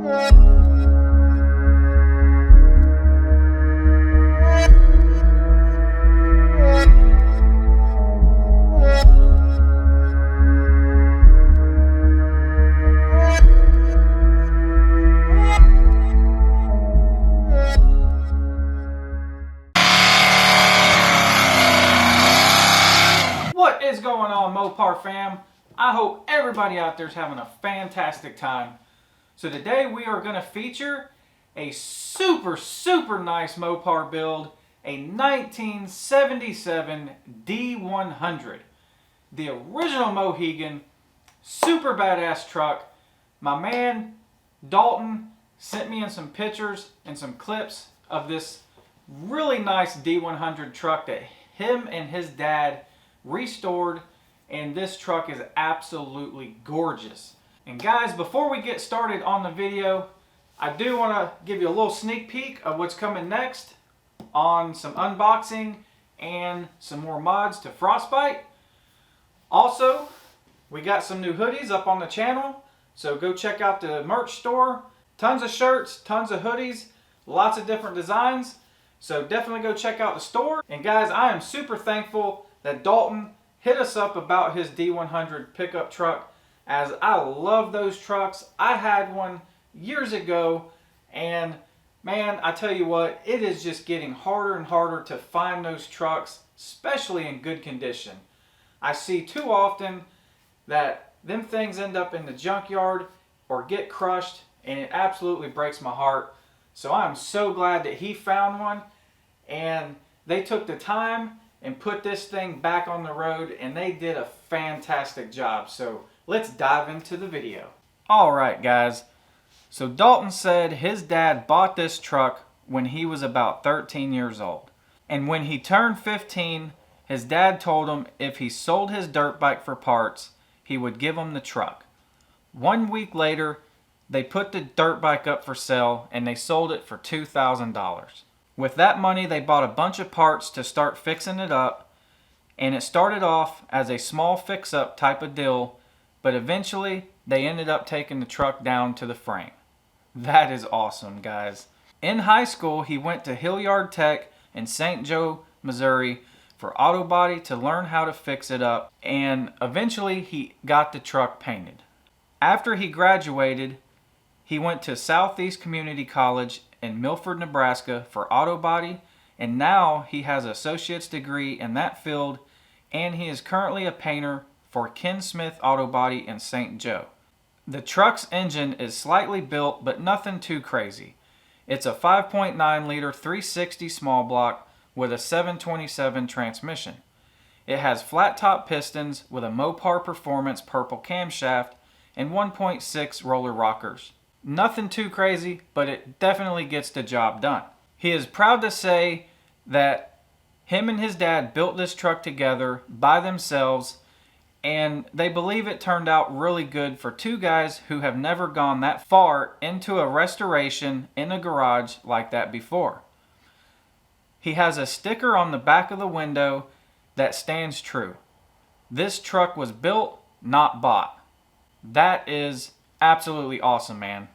What is going on, Mopar fam? I hope everybody out there is having a fantastic time. So today we are going to feature a super nice Mopar build, a 1977 D100. The original Mohegan, super badass truck. My man Dalton sent me in some pictures and some clips of this really nice D100 truck that him and his dad restored, and this truck is absolutely gorgeous. And guys, before we get started on the video, I do want to give you a little sneak peek of what's coming next on some unboxing and some more mods to Frostbite. Also, we got some new hoodies up on the channel, so go check out the merch store. Tons of shirts, tons of hoodies, lots of different designs, so definitely go check out the store. And guys, I am super thankful that Dalton hit us up about his D100 pickup truck, as I love those trucks. I had one years ago, and man, I tell you what, it is just getting harder and harder to find those trucks, especially in good condition. I see too often that them things end up in the junkyard or get crushed, and it absolutely breaks my heart. So I'm so glad that he found one, and they took the time and put this thing back on the road, and they did a fantastic job. So let's dive into the video. Alright guys, so Dalton said his dad bought this truck when he was about 13 years old. And when he turned 15, his dad told him if he sold his dirt bike for parts, he would give him the truck. 1 week later, they put the dirt bike up for sale, and they sold it for $2,000. With that money, they bought a bunch of parts to start fixing it up, and it started off as a small fix-up type of deal, but eventually they ended up taking the truck down to the frame. That is awesome, guys. In high school, he went to Hilliard Tech in St. Joe, Missouri for auto body to learn how to fix it up, and eventually he got the truck painted. After he graduated, he went to Southeast Community College in Milford, Nebraska for auto body, and now he has an associate's degree in that field, and he is currently a painter for Ken Smith Auto Body in St. Joe. The truck's engine is slightly built, but nothing too crazy. It's a 5.9 liter 360 small block with a 727 transmission. It has flat top pistons with a Mopar Performance purple camshaft and 1.6 roller rockers. Nothing too crazy, but it definitely gets the job done. He is proud to say that him and his dad built this truck together by themselves, and they believe it turned out really good for two guys who have never gone that far into a restoration in a garage like that before. He has a sticker on the back of the window that stands true. This truck was built, not bought. That is absolutely awesome, man.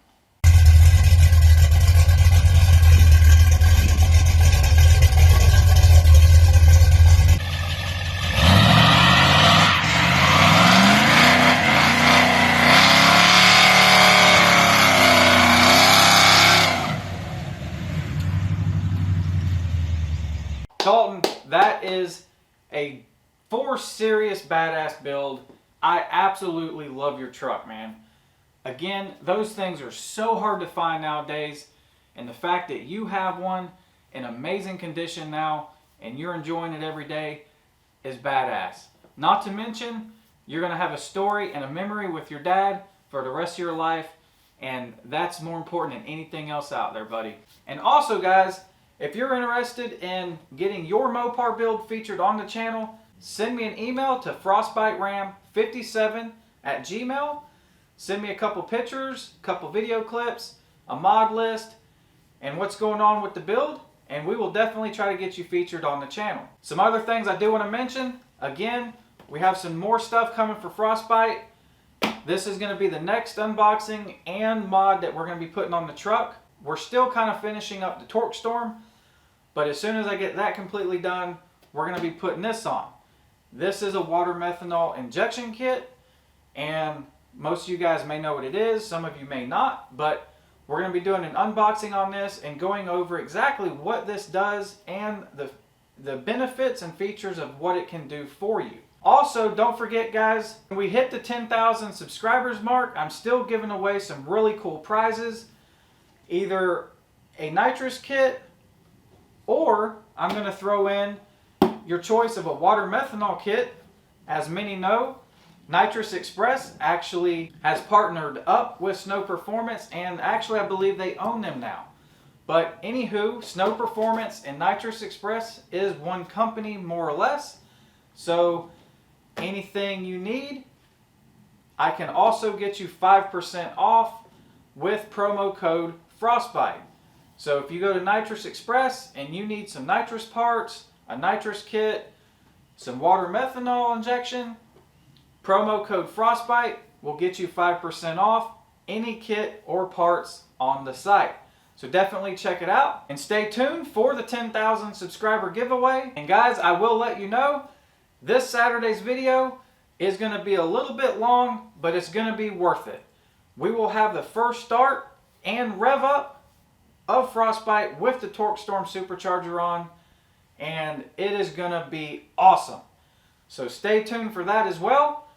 Dalton, that is a serious badass build. I absolutely love your truck, man. Again, those things are so hard to find nowadays, and the fact that you have one in amazing condition now and you're enjoying it every day is badass. Not to mention, you're going to have a story and a memory with your dad for the rest of your life, and that's more important than anything else out there, buddy. And also, guys, if you're interested in getting your Mopar build featured on the channel, send me an email to frostbiteram57@gmail.com. Send me a couple pictures, a couple video clips, a mod list, and what's going on with the build, and we will definitely try to get you featured on the channel. Some other things I do want to mention, again, we have some more stuff coming for Frostbite. This is going to be the next unboxing and mod that we're going to be putting on the truck. We're still kind of finishing up the torque storm, but as soon as I get that completely done, we're going to be putting this on. This is a water methanol injection kit, and most of you guys may know what it is, some of you may not, but we're going to be doing an unboxing on this and going over exactly what this does and the benefits and features of what it can do for you. Also, don't forget guys, when we hit the 10,000 subscribers mark, I'm still giving away some really cool prizes. Either a NITROUS kit, or I'm going to throw in your choice of a water methanol kit. As many know, NITROUS Express actually has partnered up with Snow Performance, and actually I believe they own them now. But anywho, Snow Performance and NITROUS Express is one company more or less. So anything you need, I can also get you 5% off with promo code Frostbite. So if you go to NITROUS Express and you need some NITROUS parts, a NITROUS kit, some water methanol injection, promo code Frostbite will get you 5% off any kit or parts on the site. So definitely check it out and stay tuned for the 10,000 subscriber giveaway. And guys, I will let you know, this Saturday's video is going to be a little bit long, but it's going to be worth it. We will have the first start and rev up of Frostbite with the Torque Storm supercharger on, and it is going to be awesome. So stay tuned for that as well.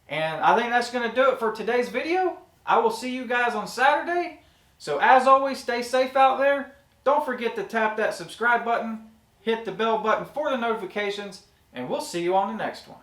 And I think that's going to do it for today's video. I will see you guys on Saturday. So as always, stay safe out there. Don't forget to tap that subscribe button, hit the bell button for the notifications, and we'll see you on the next one.